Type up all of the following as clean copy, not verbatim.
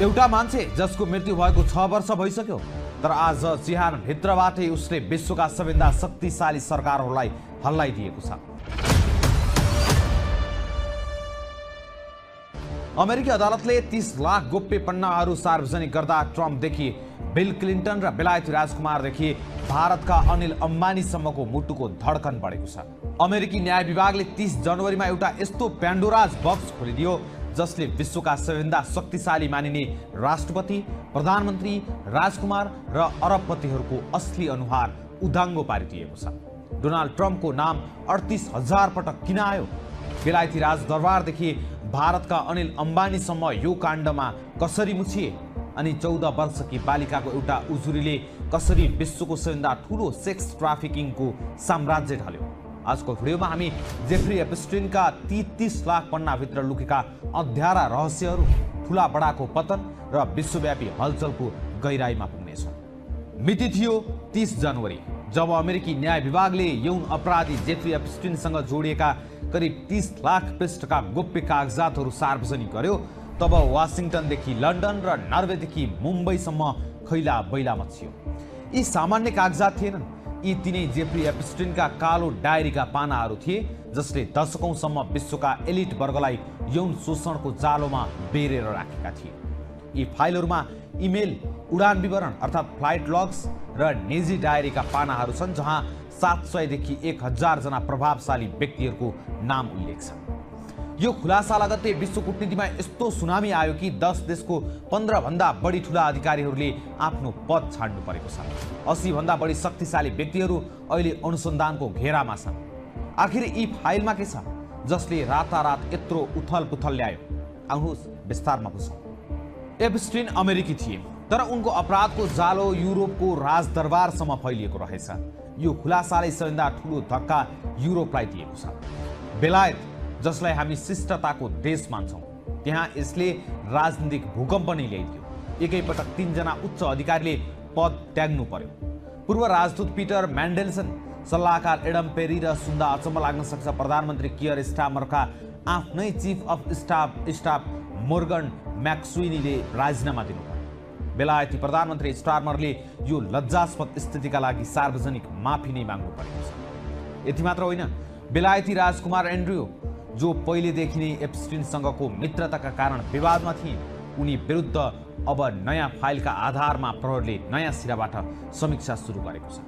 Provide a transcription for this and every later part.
एउटा मान्छे जसको मृत्यु भएको 6 वर्ष भइसक्यो, तर आज चिहान भित्रबाटै उसले विश्वका सबैभन्दा शक्तिशाली सरकारहरूलाई हल्लाइदिएको छ। अमेरिकी अदालतले 30 लाख गोप्य पन्नाहरू सार्वजनिक गर्दा ट्रम्पदेखि बिल क्लिन्टन र बेलायती राजकुमारदेखि भारतका अनिल अम्बानीसम्मको मुटुको धड्कन बढेको छ। अमेरिकी न्याय विभागले 30 जनवरीमा एउटा यस्तो प्यान्डोराज बक्स खोलिदियो जसले विश्वका सबैभन्दा शक्तिशाली मानिने राष्ट्रपति, प्रधानमन्त्री, राजकुमार र अरबपतिहरूको असली अनुहार उदाङ्गो पारिदिएको छ। डोनाल्ड ट्रम्पको नाम 38,000 पटक किन आयो? बेलायती राजदरबारदेखि भारतका अनिल अम्बानीसम्म यो काण्डमा कसरी मुछिए? अनि 14 वर्षकी बालिकाको एउटा उजुरीले कसरी विश्वको सबैभन्दा ठुलो सेक्स ट्राफिकिङको साम्राज्य ढल्यो? आजको भिडियोमा हामी जेफ्री एप्स्टिनका 30 लाख पन्नाभित्र लुकेका अँध्यारा रहस्यहरू, ठुला बडाको पतन र विश्वव्यापी हलचलको गहिराईमा पुग्नेछौँ। मिति थियो 30 जनवरी, जब अमेरिकी न्याय विभागले यौन अपराधी जेफ्री एप्स्टिनसँग जोडिएका करिब 30 लाख पृष्ठका गोप्य कागजातहरू सार्वजनिक गर्यो। तब वासिङटनदेखि लन्डन र नर्वेदेखि मुम्बईसम्म खैला बैला मचियो। यी सामान्य कागजात थिएनन्, यी तिनै जेफ्री एप्स्टिनका कालो डायरीका पानाहरू थिए जसले दशकौंसम्म विश्वका एलिट वर्गलाई यौन शोषणको जालोमा बेरेर राखेका थिए। यी फाइलहरूमा इमेल, उडान विवरण अर्थात् फ्लाइट लग्स र निजी डायरीका पानाहरू छन्, जहाँ 700 देखि 1000 जना प्रभावशाली व्यक्तिहरूको नाम उल्लेख छ। यो खुलासा लगत्तै विश्व कूटनीतिमा यस्तो सुनामी आयो कि 10 देशको 15 भन्दा बढी ठुला अधिकारीहरूले आफ्नो पद छाड्नु परेको छ। 80 भन्दा बढी शक्तिशाली व्यक्तिहरू अहिले अनुसन्धानको घेरामा छन्। आखिर यी फाइलमा के छ जसले रातारात यत्रो उथल पुथल ल्यायो? आउनुहोस् विस्तारमा बुझौँ। एप्स्टिन अमेरिकी थिए, तर उनको अपराधको जालो युरोपको राजदरबारसम्म फैलिएको रहेछ। यो खुलासाले सबैभन्दा ठुलो धक्का युरोपलाई दिएको छ। बेलायत, जसलाई हामी शिष्टताको देश मान्छौँ, त्यहाँ यसले राजनीतिक भूकम्प नै ल्याइदियो। एकैपटक 3 जना उच्च अधिकारीले पद त्याग्नु पर्यो। पूर्व राजदूत पिटर म्यान्डेलसन, सल्लाहकार एडम पेरी र सुन्दा अचम्म लाग्न सक्छ प्रधानमन्त्री कियर स्टामरका आफ्नै चिफ अफ स्टाफ मोर्गन म्याक्स्विनीले राजीनामा दिनुभयो। बेलायती प्रधानमन्त्री स्टार्मरले यो लज्जास्पद स्थितिका लागि सार्वजनिक माफी नै माग्नु परेको छ। यति मात्र होइन, बेलायती राजकुमार एन्ड्रयू, जो पहिलेदेखि नै एप्स्टिनसँगको मित्रताका कारण विवादमा थिए, उनी विरुद्ध अब नयाँ फाइलका आधारमा प्रहरीले नयाँ सिराबाट समीक्षा सुरु गरेको छ।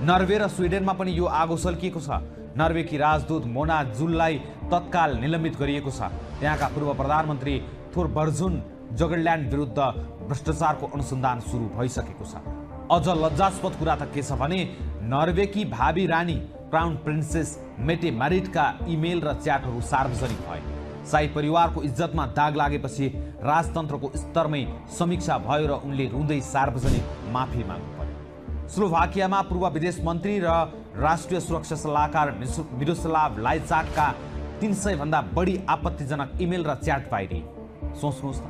नर्वे र स्विडेनमा पनि यो आगो सल्किएको छ। नर्वेकी राजदूत मोना जुललाई तत्काल निलम्बित गरिएको छ। त्यहाँका पूर्व प्रधानमन्त्री थोरबर्जुन जगरल्यान्ड विरुद्ध भ्रष्टाचारको अनुसन्धान सुरु भइसकेको छ। अझ लज्जास्पद कुरा त के छ भने नर्वेकी भावी रानी क्राउन प्रिन्सेस मेटे म्यारिटका इमेल र च्याटहरू सार्वजनिक भए। शाही परिवारको इज्जतमा दाग लागेपछि राजतन्त्रको स्तरमै समीक्षा भयो र उनले रुँदै सार्वजनिक माफी माग्नु पर्यो। स्लोभाकियामा पूर्व विदेश मन्त्री र राष्ट्रिय सुरक्षा सल्लाहकार मिरोस्लाभ लाइचाकका 300 भन्दा बढी आपत्तिजनक इमेल र च्याट पाइदिए। सोच्नुहोस् त,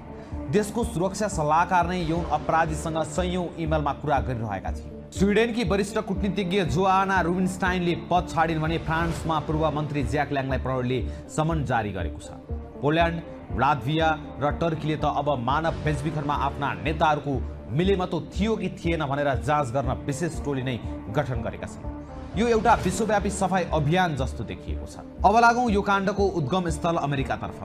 देशको सुरक्षा सल्लाहकार नै यौन अपराधीसँग सयौं इमेलमा कुरा गरिरहेका थिए। स्विडेनकी वरिष्ठ कूटनीतिज्ञ जोआना रुबिनस्टाइनले पद छाडिन् भने फ्रान्समा पूर्व मन्त्री ज्याक ल्याङलाई प्रहरीले समन जारी गरेको छ। पोल्यान्ड, लात्भिया र टर्कीले त अब मानव बेचबिखनमा आफ्ना नेताहरूको मिलेमतो थियो कि थिएन भनेर जाँच गर्न विशेष टोली नै गठन गरेका छन्। यो एउटा विश्वव्यापी सफाई अभियान जस्तो देखिएको छ। अब लागौँ यो काण्डको उद्गम स्थल अमेरिकातर्फ।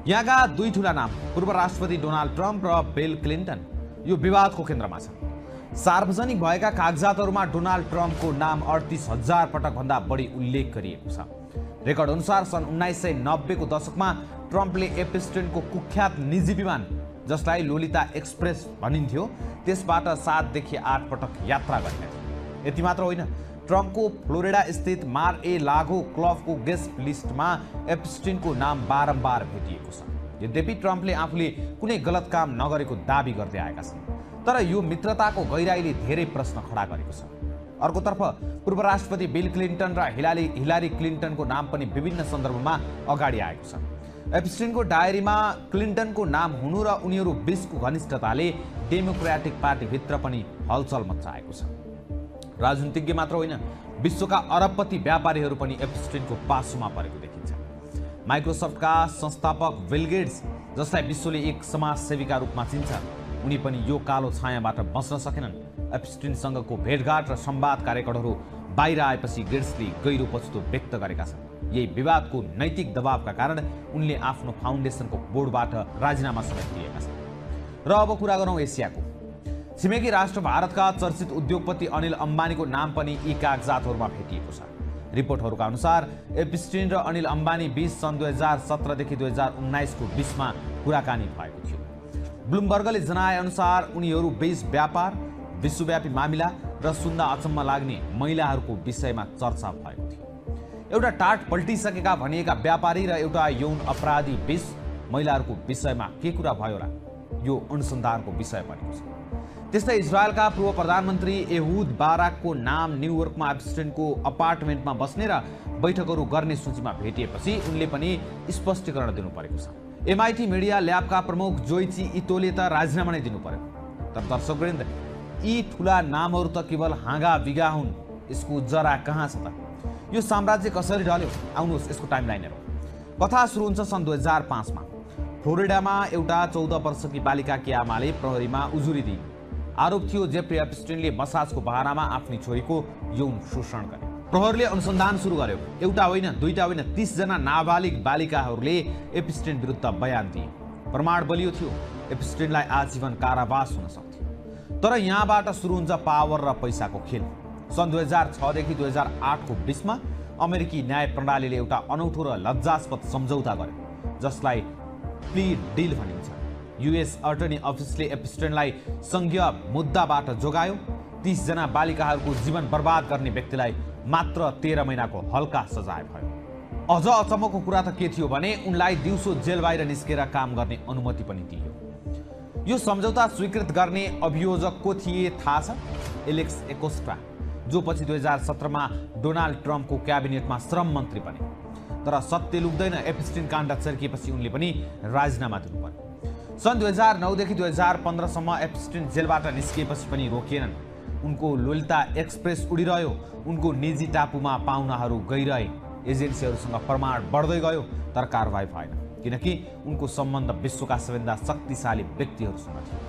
यहाँका दुई ठुला नाम, पूर्व राष्ट्रपति डोनाल्ड ट्रम्प र बिल क्लिन्टन, यो विवादको केन्द्रमा छन्। सार्वजनिक भएका कागजातहरूमा डोनाल्ड ट्रम्पको नाम 38,000 पटक भन्दा बढी उल्लेख गरिएको छ। रेकर्ड अनुसार सन् 1990 को दशकमा ट्रम्पले एप्स्टिनको कुख्यात निजी विमान, जसलाई लोलिता एक्सप्रेस भनिन्थ्यो, त्यसबाट 7 देखि 8 पटक यात्रा गरेका थिए। यति मात्र होइन, ट्रम्पको फ्लोरिडा स्थित मार ए लागो क्लबको गेस्ट लिस्टमा एप्स्टिनको नाम बारम्बार भेटिएको छ। यद्यपि ट्रम्पले आफूले कुनै गलत काम नगरेको दाबी गर्दै आएका छन्, तर यो मित्रताको गहिराईले धेरै प्रश्न खडा गरेको छ। अर्कोतर्फ पूर्व राष्ट्रपति बिल क्लिन्टन र हिलारी क्लिन्टनको नाम पनि विभिन्न सन्दर्भमा अगाडि आएको छ। एप्स्टिनको डायरीमा क्लिन्टनको नाम हुनु र उनीहरू बीचको घनिष्ठताले डेमोक्रेटिक पार्टीभित्र पनि हलचल मच्चाएको छ। राजनीतिज्ञ मात्र होइन, विश्वका अरबपति व्यापारीहरू पनि एप्स्टिनको पासोमा परेको देखिन्छ। माइक्रोसफ्टका संस्थापक बिल गेट्स जसलाई विश्वले एक समाजसेवीका रूपमा चिन्छ, उनी पनि यो कालो छायाबाट बस्न सकेनन्। एप्स्टिनसँगको भेटघाट र संवादका रेकर्डहरू बाहिर आएपछि गेट्सले गहिरो पछुतो व्यक्त गरेका छन्। यही विवादको नैतिक दबावका कारण उनले आफ्नो फाउन्डेसनको बोर्डबाट राजीनामा समेत दिएका छन्। र अब कुरा गरौँ एसियाको। छिमेकी राष्ट्र भारतका चर्चित उद्योगपति अनिल अम्बानीको नाम पनि यी कागजातहरूमा भेटिएको छ। रिपोर्टहरूका अनुसार एप्स्टिन र अनिल अम्बानी बीच सन् 2017 देखि 2019 को बीचमा कुराकानी भएको थियो। ब्लुमबर्गले जनाए अनुसार उनीहरू बीच व्यापार, विश्वव्यापी मामिला र सुन्दा अचम्म लाग्ने महिलाहरूको विषयमा चर्चा भएको थियो। एउटा टाट पल्टिसकेका भनिएका व्यापारी र एउटा यौन अपराधी बीच महिलाहरूको विषयमा के कुरा भयो होला, यो अनुसन्धानको विषय बनेको छ। त्यस्तै इजरायलका पूर्व प्रधानमन्त्री एहुद बाराकको नाम न्युयोर्कमा एप्स्टिनको अपार्टमेन्टमा बस्ने र बैठकहरू गर्ने सूचीमा भेटिएपछि उनले पनि स्पष्टीकरण दिनु परेको छ। MIT मिडिया ल्याबका प्रमुख जोइची इतोले त राजीनामा नै दिनु पर्यो। तर दर्शकवृन्द, यी ठुला नामहरू त केवल हाँगा बिगा हुन्, यसको जरा कहाँ छ त? यो साम्राज्य कसरी ढल्यो? आउनुहोस् यसको टाइमलाइन हेरौँ। कथा सुरु हुन्छ सन् 2005 मा। फ्लोरिडामा एउटा 14 वर्षकी बालिकाकी आमाले प्रहरीमा उजुरी दिइन्। आरोप थियो जेफ्री एप्स्टिनले मसाजको बहानामा आफ्नी छोरीको यौन शोषण गरे। प्रहरीले अनुसन्धान सुरु गर्यो। एउटा होइन, दुईटा होइन, 30 जना नाबालिग बालिकाहरूले एप्स्टिन विरुद्ध बयान दिए। प्रमाण बलियो थियो, एप्स्टिनलाई आजीवन कारावास हुन सक्थ्यो। तर यहाँबाट सुरु हुन्छ पावर र पैसाको खेल। सन् 2006 देखि 2008 को बीचमा अमेरिकी न्याय प्रणालीले एउटा अनौठो र लज्जास्पद सम्झौता गर्यो, जसलाई प्ली डिल भनिन्छ। US अटर्नी अफिसले एप्स्टिनलाई संघीय मुद्दाबाट जोगायो। 30 जना बालिकाहरूको जीवन बर्बाद गर्ने व्यक्तिलाई मात्र 13 महिनाको हल्का सजाय भयो। अझ अचम्मको कुरा त के थियो भने उनलाई दिउँसो जेल बाहिर निस्केर काम गर्ने अनुमति पनि दिइयो। यो सम्झौता स्वीकृत गर्ने अभियोजक को थिए थाहा छ? एलेक्स एकोस्ट्रा, जो पछि 2017 मा डोनाल्ड ट्रम्पको क्याबिनेटमा श्रम मन्त्री बने। तर सत्य लुक्दैन, एप्स्टिन काण्ड चर्किएपछि उनले पनि राजीनामा दिनु पर्यो। सन् 2009 देखि 2015 सम्म एप्स्टिन जेलबाट निस्किएपछि पनि रोकिएनन्। उनको लोलिता एक्सप्रेस उडिरह्यो। उनको निजी टापुमा पाहुनाहरू गइरहे। एजेन्सीहरूसँग प्रमाण बढ्दै गयो, तर कारवाही भएन, किनकि उनको सम्बन्ध विश्वका सबैभन्दा शक्तिशाली व्यक्तिहरूसँग थियो।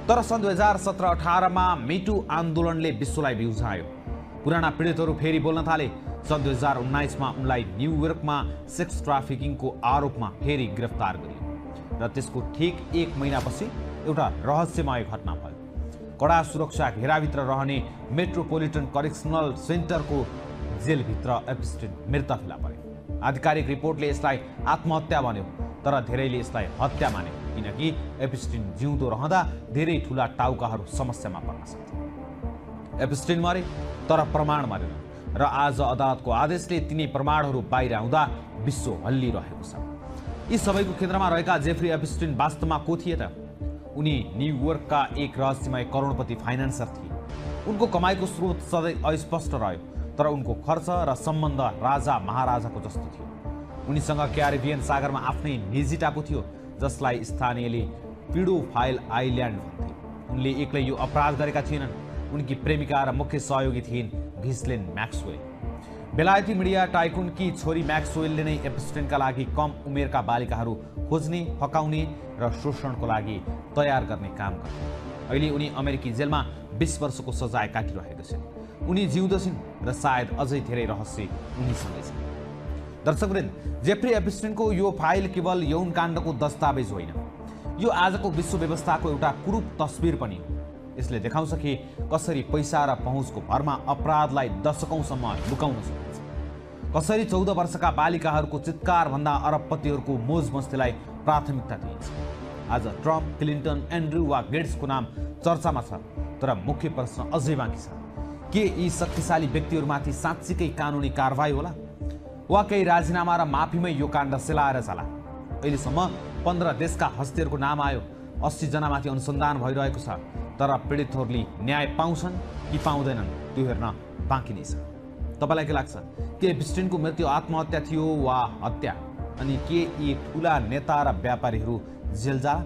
तर सन् 2017-18 मा मिटु आन्दोलनले विश्वलाई बिउझायो। पुराना पीडितहरू फेरि बोल्न थाले। सन् 2019 मा उनलाई न्युयोर्कमा सेक्स ट्राफिकिङको आरोपमा फेरि गिरफ्तार गरियो र त्यसको ठिक 1 महिनापछि एउटा रहस्यमय घटना भयो। कडा सुरक्षा घेराभित्र रहने मेट्रोपोलिटन करेक्सनल सेन्टरको जेलभित्र एप्स्टिन मृत फेला परे। आधिकारिक रिपोर्टले यसलाई आत्महत्या भन्यो, तर धेरैले यसलाई हत्या माने, किनकि एप्स्टिन जिउँदो रहँदा धेरै ठुला टाउकाहरू समस्यामा पर्न सक्थे। एप्स्टिन मरे, तर प्रमाण मरेन, र आज अदालतको आदेशले तिनै प्रमाणहरू बाहिर आउँदा विश्व हल्लिरहेको छ। यी सबैको केन्द्रमा रहेका जेफ्री एप्स्टिन वास्तवमा को थिए त? उनी न्युयोर्कका एक रहस्यमय करोडपति फाइनान्सर थिए। उनको कमाईको स्रोत सधैँ अस्पष्ट रह्यो, तर उनको खर्च र सम्बन्ध राजा महाराजाको जस्तो थियो। उनीसँग क्यारिबियन सागरमा आफ्नै निजी टापु थियो, जसलाई स्थानीयले पिडोफाइल आइल्यान्ड भन्थे। उनले एक्लै यो अपराध गरेका थिएनन्। उनकी प्रेमिका र मुख्य सहयोगी थिइन् घिस्लेन म्याक्सवेल। बेलायती मिडिया टाइकुनकी छोरी म्याक्सवेलले नै एप्स्टिनका लागि कम उमेरका बालिकाहरू खोज्ने, फकाउने र शोषणको लागि तयार गर्ने काम गरे। अहिले उनी अमेरिकी जेलमा 20 वर्षको सजाय काटिरहेका छिन्। उनी जिउँदो छिन् र सायद अझै धेरै रहस्य उनीसँगै छन्। दर्शकवृन्द, जेफ्री एप्स्टिनको यो फाइल केवल यौन काण्डको दस्तावेज होइन, यो आजको विश्व व्यवस्थाको एउटा कुरूप तस्बिर पनि हो। यसले देखाउँछ कि कसरी पैसा र पहुँचको भरमा अपराधलाई दशकौंसम्म लुकाउन सकिन्छ। कसरी 14 वर्षका बालिकाहरूको चित्कार भन्दा अरबपतिहरूको मोज मस्तीलाई प्राथमिकता दिइन्छ। आज ट्रम्प, क्लिन्टन, एन्ड्रु वा गेट्सको नाम चर्चामा छ, तर मुख्य प्रश्न अझै बाँकी छ। के यी शक्तिशाली व्यक्तिहरूमाथि साँच्चीकै कानुनी कारवाही होला, वा केही राजीनामा र माफीमै यो काण्ड सेलाएर जाला? अहिलेसम्म 15 देशका हस्तीहरूको नाम आयो। 80 जनामाथि अनुसन्धान भइरहेको छ, तर पीडितहरूले न्याय पाउँछन् कि पाउँदैनन् त्यो हेर्न बाँकी नै छ। तपाईलाई के लाग्छ? के एप्स्टिनको मृत्यु आत्महत्या थियो वा हत्या? अनि के यी ठुला नेता र व्यापारीहरू जेल जाला?